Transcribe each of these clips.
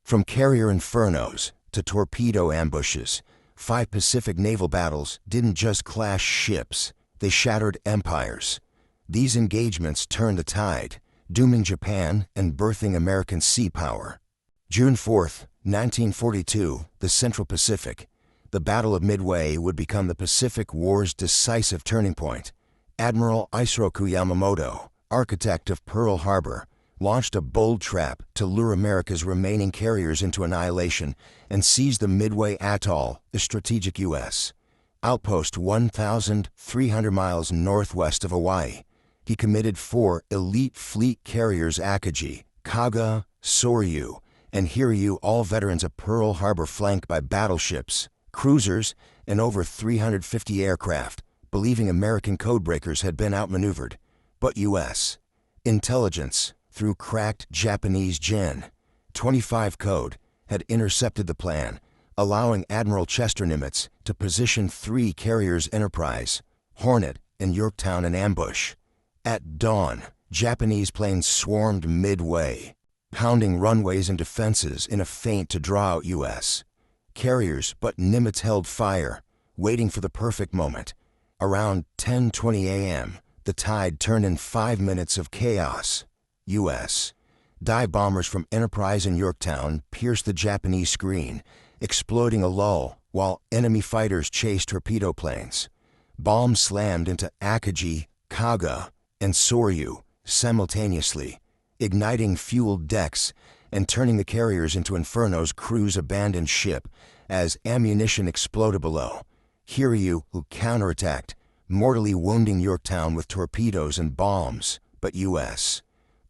From carrier infernos to torpedo ambushes, 5 Pacific naval battles didn't just clash ships, they shattered empires. These engagements turned the tide, dooming Japan and birthing American sea power. June 4, 1942, the Central Pacific. The Battle of Midway would become the Pacific War's decisive turning point. Admiral Isoroku Yamamoto, architect of Pearl Harbor, launched a bold trap to lure America's remaining carriers into annihilation and seize the Midway Atoll, the strategic U.S. outpost 1,300 miles northwest of Hawaii. He committed 4 elite fleet carriers: Akagi, Kaga, Soryu, and Hiryu, all veterans of Pearl Harbor, flanked by battleships, cruisers, and over 350 aircraft, believing American codebreakers had been outmaneuvered. But U.S. intelligence, through cracked Japanese Gen. 25 code, had intercepted the plan, allowing Admiral Chester Nimitz to position 3 carriers: Enterprise, Hornet, and Yorktown in ambush. At dawn, Japanese planes swarmed Midway, pounding runways and defenses in a feint to draw out U.S. carriers, but Nimitz held fire, waiting for the perfect moment. Around 10:20 a.m., the tide turned in 5 minutes of chaos. U.S. dive bombers from Enterprise and Yorktown pierced the Japanese screen, exploding a lull while enemy fighters chased torpedo planes. Bombs slammed into Akagi, Kaga, and Soryu simultaneously, igniting fueled decks and turning the carriers into infernos. Crews abandoned ship as ammunition exploded below. Hiryu, who counterattacked, mortally wounding Yorktown with torpedoes and bombs, but U.S.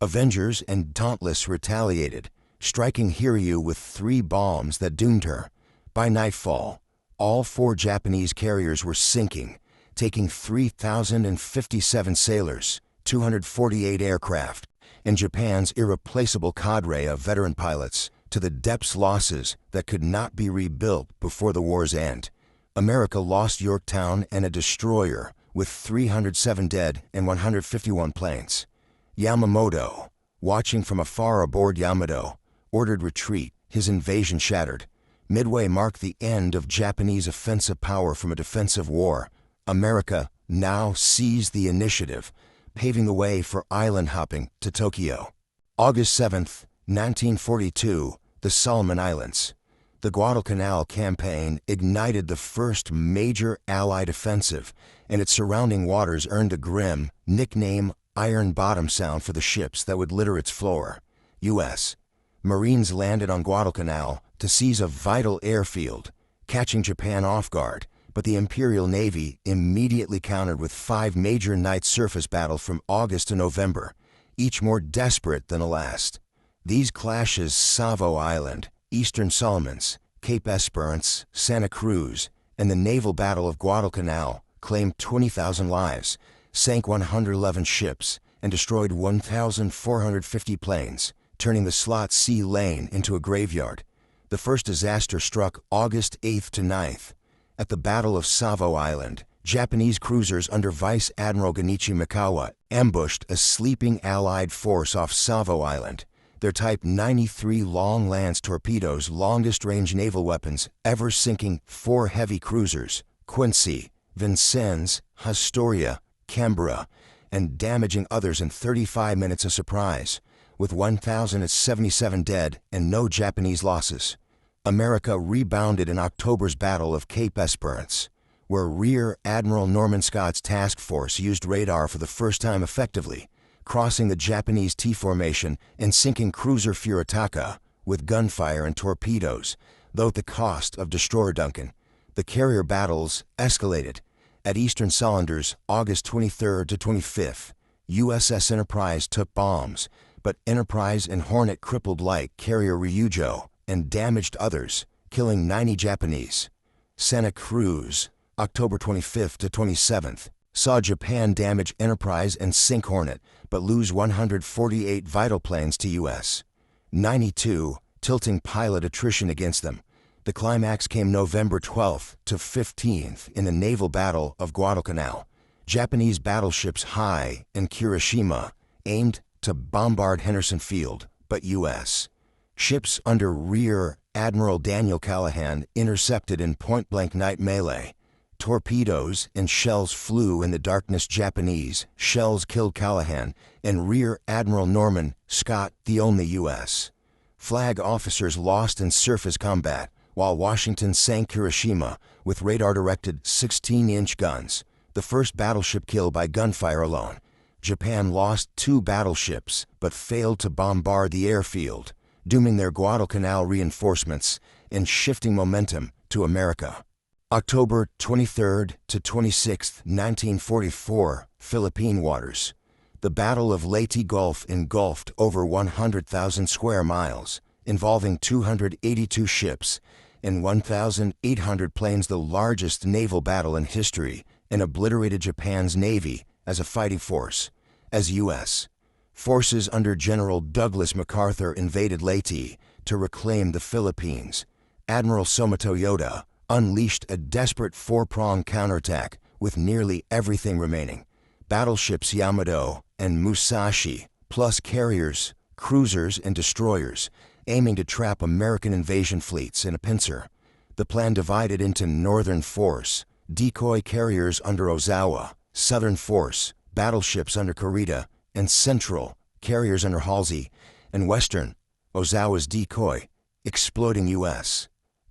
Avengers and Dauntless retaliated, striking Hiryu with 3 bombs that doomed her. By nightfall, all 4 Japanese carriers were sinking, taking 3,057 sailors, 248 aircraft, and Japan's irreplaceable cadre of veteran pilots to the depths. Losses that could not be rebuilt before the war's end. America lost Yorktown and a destroyer, with 307 dead and 151 planes. Yamamoto, watching from afar aboard Yamato, ordered retreat, his invasion shattered. Midway marked the end of Japanese offensive power from a defensive war. America now seized the initiative, paving the way for island hopping to Tokyo. August 7, 1942, the Solomon Islands. The Guadalcanal campaign ignited the first major Allied offensive, and its surrounding waters earned a grim nickname: Iron Bottom sound for the ships that would litter its floor. U.S. Marines landed on Guadalcanal to seize a vital airfield, catching Japan off guard, but the Imperial Navy immediately countered with 5 major night surface battles from August to November, each more desperate than the last. These clashes: Savo Island, Eastern Solomons, Cape Esperance, Santa Cruz, and the naval battle of Guadalcanal, claimed 20,000 lives, sank 111 ships, and destroyed 1,450 planes, turning the Slot Sea Lane into a graveyard. The first disaster struck August 8th to 9th. At the Battle of Savo Island, Japanese cruisers under Vice Admiral Genichi Mikawa ambushed a sleeping Allied force off Savo Island. Their Type 93 Long Lance torpedoes, longest-range naval weapons, ever sinking 4 heavy cruisers, Quincy, Vincennes, Astoria, Canberra, and damaging others in 35 minutes of surprise, with 1,077 dead and no Japanese losses. America rebounded in October's Battle of Cape Esperance, where Rear Admiral Norman Scott's task force used radar for the first time effectively, crossing the Japanese T-formation and sinking cruiser Furitaka with gunfire and torpedoes, though at the cost of destroyer Duncan. The carrier battles escalated. At Eastern Solonders, August 23rd to 25th, USS Enterprise took bombs, but Enterprise and Hornet crippled light carrier Ryujo and damaged others, killing 90 Japanese. Santa Cruz, October 25th to 27th, saw Japan damage Enterprise and sink Hornet, but lose 148 vital planes to U.S. 92, tilting pilot attrition against them. The climax came November 12th to 15th in the naval battle of Guadalcanal. Japanese battleships Hai and Kirishima aimed to bombard Henderson Field, but U.S. Ships under Rear Admiral Daniel Callahan intercepted in point-blank night melee. Torpedoes and shells flew in the darkness. Japanese shells killed Callahan and Rear Admiral Norman Scott, the only U.S. flag officers lost in surface combat, while Washington sank Hiroshima with radar-directed 16-inch guns, the first battleship killed by gunfire alone. Japan lost 2 battleships but failed to bombard the airfield, dooming their Guadalcanal reinforcements and shifting momentum to America. October 23 to 26, 1944, Philippine waters. The Battle of Leyte Gulf engulfed over 100,000 square miles, involving 282 ships and 1,800 planes, the largest naval battle in history, and obliterated Japan's navy as a fighting force. As U.S. forces under General Douglas MacArthur invaded Leyte to reclaim the Philippines, Admiral Somotoyoda unleashed a desperate 4-pronged counterattack with nearly everything remaining: battleships Yamato and Musashi, plus carriers, cruisers, and destroyers, aiming to trap American invasion fleets in a pincer. The plan divided into Northern Force, decoy carriers under Ozawa, Southern Force, battleships under Kurita, and Central, carriers under Halsey, and Western, Ozawa's decoy, exploiting U.S.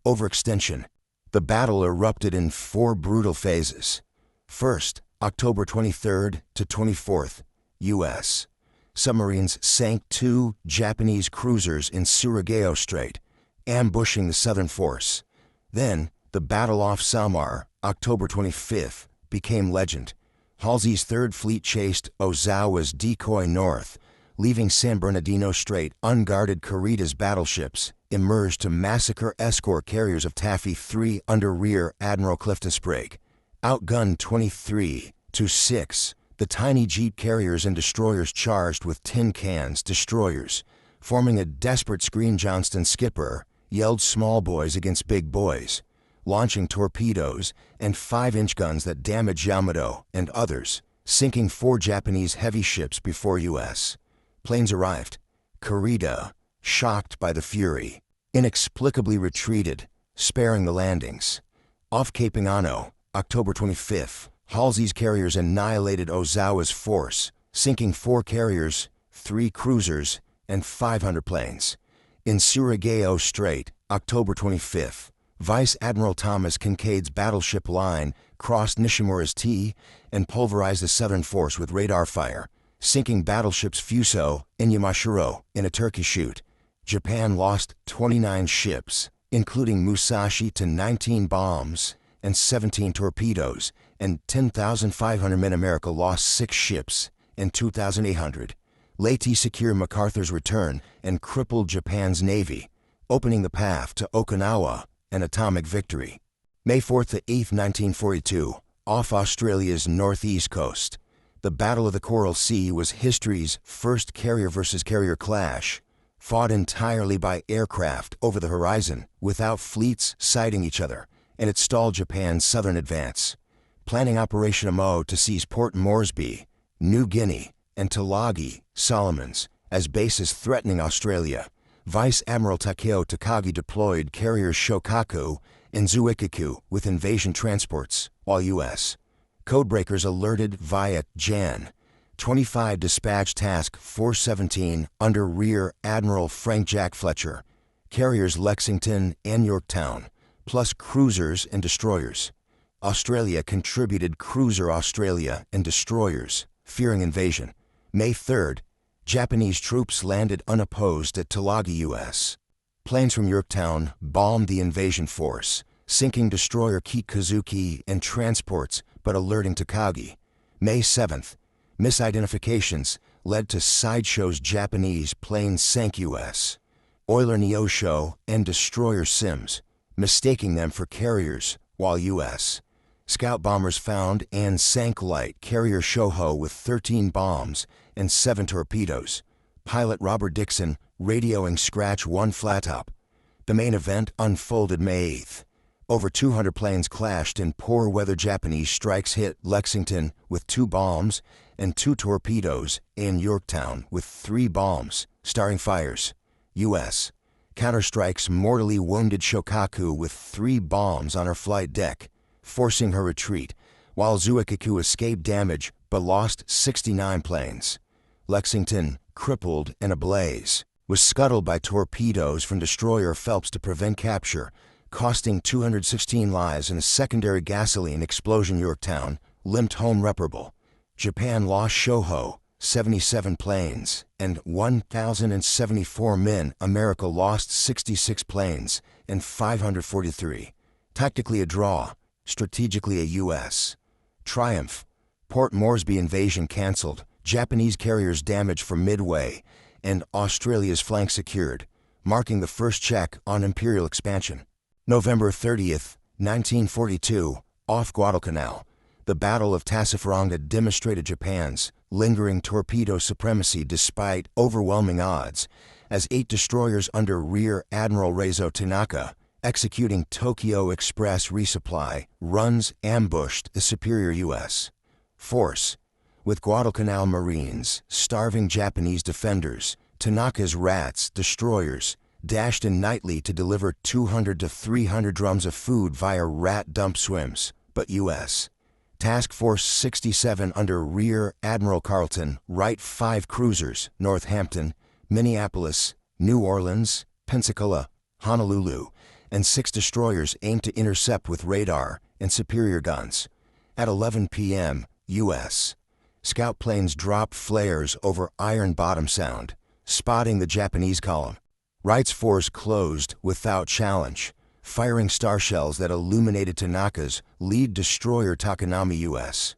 overextension. The battle erupted in 4 brutal phases. First, October 23rd to 24th, U.S. submarines sank 2 Japanese cruisers in Surigao Strait, ambushing the Southern Force. Then, the battle off Samar, October 25th, became legend. Halsey's Third Fleet chased Ozawa's decoy north, leaving San Bernardino Strait unguarded. Kurita's battleships emerged to massacre escort carriers of Taffy 3 under Rear Admiral Clifton Sprague. Outgunned 23-6, the tiny jeep carriers and destroyers charged with tin cans. Destroyers, forming a desperate screen. Johnston skipper yelled small boys against big boys, launching torpedoes and 5-inch guns that damaged Yamato and others, sinking 4 Japanese heavy ships before U.S. planes arrived. Kurita, shocked by the fury, inexplicably retreated, sparing the landings. Off Cape Ingano, October 25th, Halsey's carriers annihilated Ozawa's force, sinking 4 carriers, 3 cruisers, and 500 planes. In Surigao Strait, October 25th, Vice Admiral Thomas Kincaid's battleship line crossed Nishimura's T and pulverized the Southern Force with radar fire, sinking battleships Fuso and Yamashiro in a turkey shoot. Japan lost 29 ships, including Musashi, to 19 bombs and 17 torpedoes, and 10,500 men. America lost 6 ships and 2,800. Leyte secured MacArthur's return and crippled Japan's navy, opening the path to Okinawa and atomic victory. May 4th to 8th, 1942, off Australia's northeast coast. The Battle of the Coral Sea was history's first carrier versus carrier clash, fought entirely by aircraft over the horizon without fleets sighting each other, and it stalled Japan's southern advance. Planning Operation Amo to seize Port Moresby, New Guinea, and Tulagi, Solomons, as bases threatening Australia, Vice Admiral Takeo Takagi deployed carriers Shokaku and Zuikaku with invasion transports, while U.S. codebreakers alerted via Jan 25 Dispatch Task 417 under Rear Admiral Frank Jack Fletcher, carriers Lexington and Yorktown, plus cruisers and destroyers. Australia contributed cruiser Australia and destroyers, fearing invasion. May 3rd, Japanese troops landed unopposed at Tulagi, U.S. Planes from Yorktown bombed the invasion force, sinking destroyer Kikuzuki and transports but alerting Takagi. May 7th, misidentifications led to Sideshow's Japanese planes sank U.S. oiler Neosho and destroyer Sims, mistaking them for carriers, while U.S. scout bombers found and sank light carrier Shoho with 13 bombs and 7 torpedoes. Pilot Robert Dixon radioing Scratch 1 flattop. The main event unfolded May 8th. Over 200 planes clashed in poor weather. Japanese strikes hit Lexington with 2 bombs and 2 torpedoes, and Yorktown with 3 bombs, starting fires. U.S. counterstrikes mortally wounded Shokaku with 3 bombs on her flight deck, forcing her retreat, while Zuikaku escaped damage but lost 69 planes. Lexington, crippled and ablaze, was scuttled by torpedoes from destroyer Phelps to prevent capture, costing 216 lives in a secondary gasoline explosion. Yorktown, limped home reparable. Japan lost Shoho, 77 planes, and 1,074 men. America lost 66 planes and 543. Tactically a draw, strategically a U.S. triumph. Port Moresby invasion cancelled, Japanese carriers damaged for Midway, and Australia's flank secured, marking the first check on Imperial expansion. November 30th, 1942, off Guadalcanal, the Battle of Tassafaronga demonstrated Japan's lingering torpedo supremacy despite overwhelming odds, as 8 destroyers under Rear Admiral Reizo Tanaka, executing Tokyo Express resupply runs, ambushed the superior U.S. force. With Guadalcanal Marines starving Japanese defenders, Tanaka's Rats destroyers dashed in nightly to deliver 200 to 300 drums of food via rat dump swims, but U.S. Task Force 67 under Rear Admiral Carleton Wright 5 cruisers, Northampton, Minneapolis, New Orleans, Pensacola, Honolulu, and 6 destroyers aimed to intercept with radar and superior guns. At 11 p.m., U.S. scout planes dropped flares over Iron Bottom Sound, spotting the Japanese column. Wright's force closed without challenge, firing star shells that illuminated Tanaka's lead destroyer Takanami. U.S.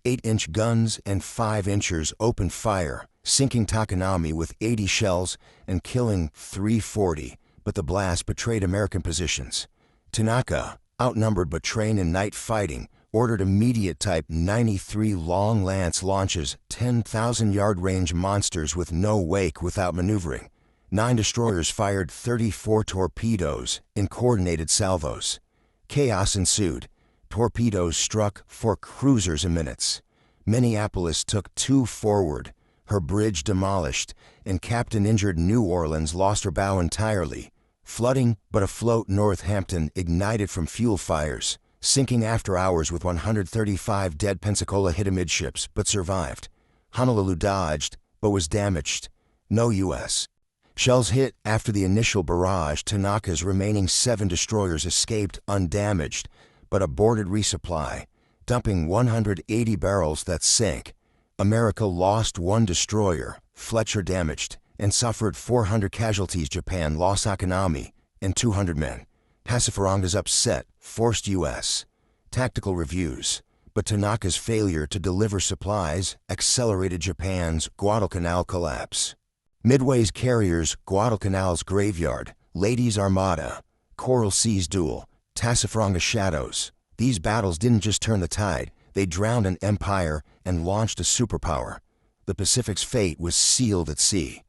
8-inch guns and 5-inchers opened fire, sinking Takanami with 80 shells and killing 340, but the blast betrayed American positions. Tanaka, outnumbered but trained in night fighting, ordered immediate Type 93 Long Lance launches, 10,000-yard range monsters with no wake without maneuvering. 9 destroyers fired 34 torpedoes in coordinated salvos. Chaos ensued. Torpedoes struck 4 cruisers in minutes. Minneapolis took 2 forward, her bridge demolished, and Captain injured New Orleans lost her bow entirely. Flooding but afloat Northampton ignited from fuel fires, sinking after hours with 135 dead. Pensacola hit amidships but survived. Honolulu dodged but was damaged. No U.S. shells hit after the initial barrage. Tanaka's remaining 7 destroyers escaped undamaged but aborted resupply, dumping 180 barrels that sank. America lost 1 destroyer, Fletcher damaged, and suffered 400 casualties. Japan lost Akanami and 200 men. Tassafaronga's upset forced U.S. tactical reviews, but Tanaka's failure to deliver supplies accelerated Japan's Guadalcanal collapse. Midway's carriers, Guadalcanal's graveyard, Leyte's armada, Coral Sea's duel, Tassafaronga shadows. These battles didn't just turn the tide, they drowned an empire and launched a superpower. The Pacific's fate was sealed at sea.